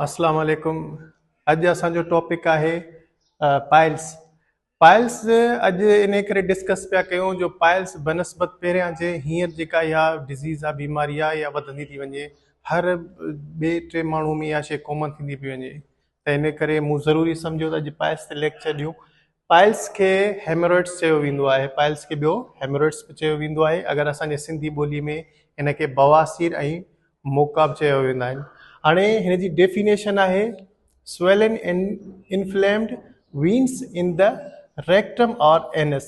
अस्सलाम वालेकुम। अॼु असांजो टॉपिक आहे पाइल्स। पाइल्स अॼु इन करे डिस्कस पिया कयूं जो पाइल्स बनस्बत पहिरियां जे हींअर जेका इहा डिज़ीज़ आहे, बीमारी आहे, इहा वधंदी थी वञे, हर ॿिए टे माण्हू में इहा शइ कॉमन थींदी पई वञे। त इन करे मूं ज़रूरी सम्झो त अॼु पाइल्स ते लेक्चर ॾियूं। पाइल्स खे हेमरॉइड्स चयो वेंदो आहे। पाइल्स खे ॿियो हेमरॉइड्स बि चयो वेंदो आहे। अगरि असांजे सिंधी ॿोली में इन खे बवासीर ऐं मोकाब चयो वेंदा आहिनि। हाणे हिन जी डेफिनेशन आहे swollen and inflamed veins in the rectum or anus।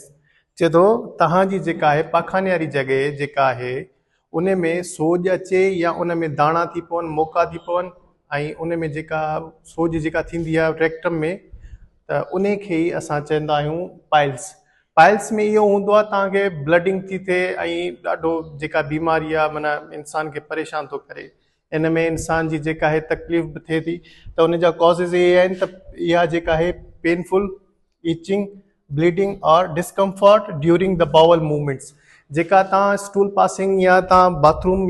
चए थो तव्हांजी जेका आहे पाखाने वारी जॻह जेका आहे उन में सोज अचे या उन में दाणा थी पवनि, मोका थी पवनि, ऐं उन में जेका सोज जेका थींदी आहे रेक्टम में, त उन खे ई असां चवंदा आहियूं पाइल्स। पाइल्स में इहो हूंदो आहे तव्हांखे ब्लडिंग थी थिए ऐं ॾाढो जेका बीमारी आहे माना इंसान खे परेशान थो करे। इन में इंसान जी जेका आहे तकलीफ़ बि थिए थी। त उन जा कॉज़िस इहे आहिनि त इहा जेका आहे पेनफुल, इचिंग, ब्लीडिंग और discomfort during the bowel movements. जेका तव्हां स्टूल पासिंग या तव्हां बाथरूम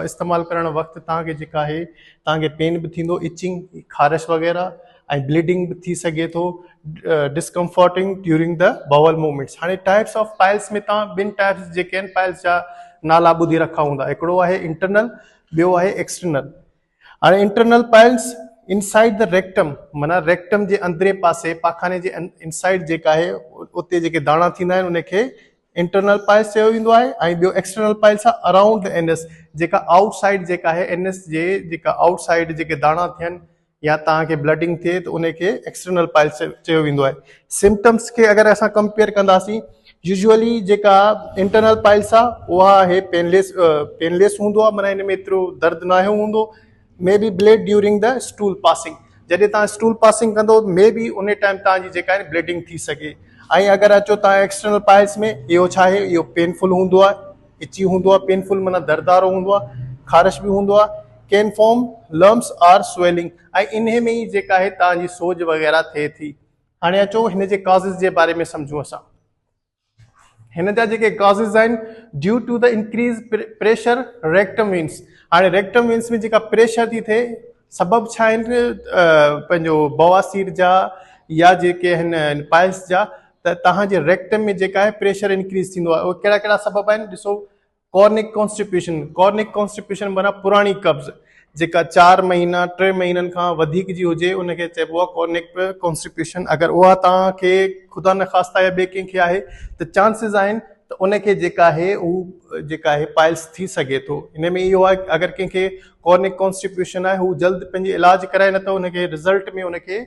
इस्तेमालु करण वक़्तु तव्हांखे जेका आहे तव्हांखे पेन बि थींदो, इचिंग, ख़ारिश वग़ैरह, ऐं ब्लीडिंग बि थी सघे थो, discomforting during the bowel movements. हाणे टाइप्स ऑफ पाइल्स में तव्हां ॿिनि टाइप्स जेके आहिनि पाइल्स जा नाला ॿुधी रखा हूंदा। हिकिड़ो आहे इंटरनल, ॿियो आहे एक्सटर्नल। हाणे internal piles inside the rectum, माना रेक्टम जे अंदरे पासे पाखाने जे इनसाइड जेका आहे उते जेके दाणा थींदा आहिनि उनखे इंटरनल पाइल्स चयो वेंदो आहे। ऐं ॿियो एक्सटर्नल पाइल्स आहे अराउंड द एनस, जेका आउटसाइड जेका आहे एनस जे जेका आउटसाइड जेके दाणा थियनि या तव्हांखे ब्लडिंग थिए त उनखे एक्सटर्नल पाइल्स चयो वेंदो आहे। सिम्टम्स खे अगरि असां कंपेयर कंदासीं, यूजुअली जेका इंटरनल पाइल्स आहे उहा आहे पेनलेस हूंदो आहे, माना हिन में एतिरो दर्द न हूंदो। May be bleed during the stool passing, जॾहिं तव्हां स्टूल पासिंग कंदो मे बी उन टाइम तव्हांजी जेका आहे ब्लीडिंग थी सघे। ऐं अगरि अचो तव्हां एक्सटर्नल पाइल्स में, इहो छा आहे, इहो पेनफुल हूंदो आहे, इची हूंदो आहे, पेनफुल माना दर्दारो हूंदो आहे, ख़ारिश बि हूंदो आहे, can form lumps or swelling, ऐं इन में ई जेका आहे तव्हांजी सोज वग़ैरह थिए थी। हाणे अचो हिन जे कॉज़िस जे बारे में सम्झूं असां। हिन जा जेके कॉज़िस आहिनि, due to the increase pressure rectum veins. हाणे रेक्टम वेन्स में जेका प्रेशर थी थिए, सबब छा आहिनि पंहिंजो बवासीर जा या जेके आहिनि पाइल्स जा, त तव्हांजे रेक्टम में जेका आहे प्रेशर इंक्रीज थींदो आहे। उहे कहिड़ा कहिड़ा सबब आहिनि ॾिसो। कॉर्निक कॉन्स्टिपेशन, कॉर्निक कॉन्स्टिपेशन माना पुराणी कब्ज़, जेका 4 महीना 3 महीननि खां वधीक जी हुजे उनखे चइबो आहे कॉर्निक कॉन्स्टिपेशन। अगरि उहा तव्हांखे ख़ुदा न ख़ास्ता या ॿिए कंहिंखे आहे त चांसिस आहिनि त उनखे जेका आहे उहा जेका आहे पाइल्स थी सघे थो। इन में इहो आहे अगरि कंहिंखे कॉर्निक कॉन्स्टिपेशन आहे, हू जल्द पंहिंजी इलाज कराए न त उनखे रिज़ल्ट में उनखे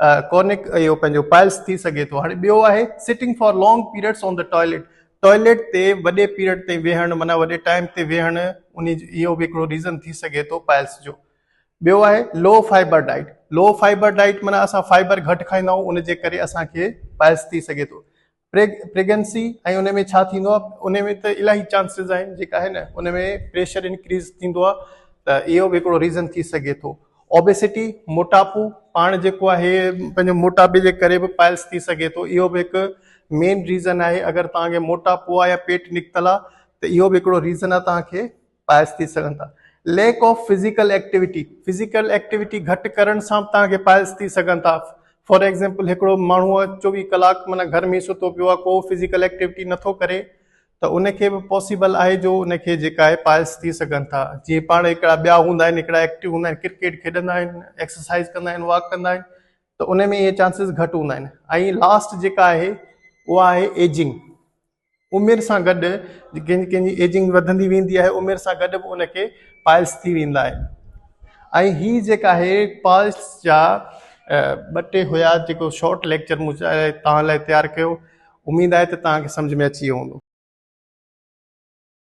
कॉर्निक इहो पंहिंजो पाइल्स थी सघे थो। हाणे ॿियो आहे sitting for long periods on the toilet. Toilet ते वॾे पीरियड ते वेहणु, माना वॾे टाइम ते वेहणु, उन इहो बि हिकिड़ो रीज़न थी सघे थो पाइल्स जो। ॿियो आहे लो फाइबर डाइट। लो फाइबर डाइट माना असां फाइबर घटि खाईंदा आहियूं, उनजे करे असांखे पाइल्स थी सघे थो। प्रेगनेंसी ऐं उन में छा थींदो आहे, उन में त इलाही चांसिस आहिनि जेका आहे न, उन में प्रेशर इंक्रीज़ थींदो आहे, त इहो बि हिकिड़ो रीज़न थी सघे थो। ओबेसिटी, मोटापो, पाण जेको आहे पंहिंजो मोटापे जे करे बि पाइल्स थी सघे थो, इहो बि हिकु मेन रीज़न आहे। अगरि तव्हांखे मोटापो आहे या पेट निकितल आहे त इहो बि हिकिड़ो रीज़न आहे तव्हांखे पाइल्स थी सघनि था। Lack of physical activity, physical activity घटि करण सां बि तव्हांखे पाइल्स थी सघनि था। फॉर एग्ज़ाम्पल हिकिड़ो माण्हू 24 कलाक माना घर में सुतो पियो आहे, को फिज़िकल एक्टिविटी नथो करे, त उनखे बि पॉसिबल आहे जो उनखे जेका आहे पाइल्स थी सघनि था। जीअं पाण हिकिड़ा ॿिया हूंदा आहिनि, हिकिड़ा एक्टिव हूंदा आहिनि, क्रिकेट खेॾंदा आहिनि, एक्सरसाइज़ कंदा आहिनि, वॉक कंदा आहिनि, त उन में इहे चांसिस घटि हूंदा आहिनि। ऐं लास्ट जेका आहे उहा आहे एजिंग। उमिरि सां गॾु कंहिंजी एजिंग वधंदी वेंदी आहे, उमिरि सां गॾु बि उनखे पाइल्स थी वेंदा आहिनि। ऐं ही जेका आहे पाइल्स जा 2 हुया जेको शॉर्ट लेक्चर मूं तव्हां लाइ तयारु कयो। उमेदु आहे त तव्हांखे सम्झ में अची वियो हूंदो।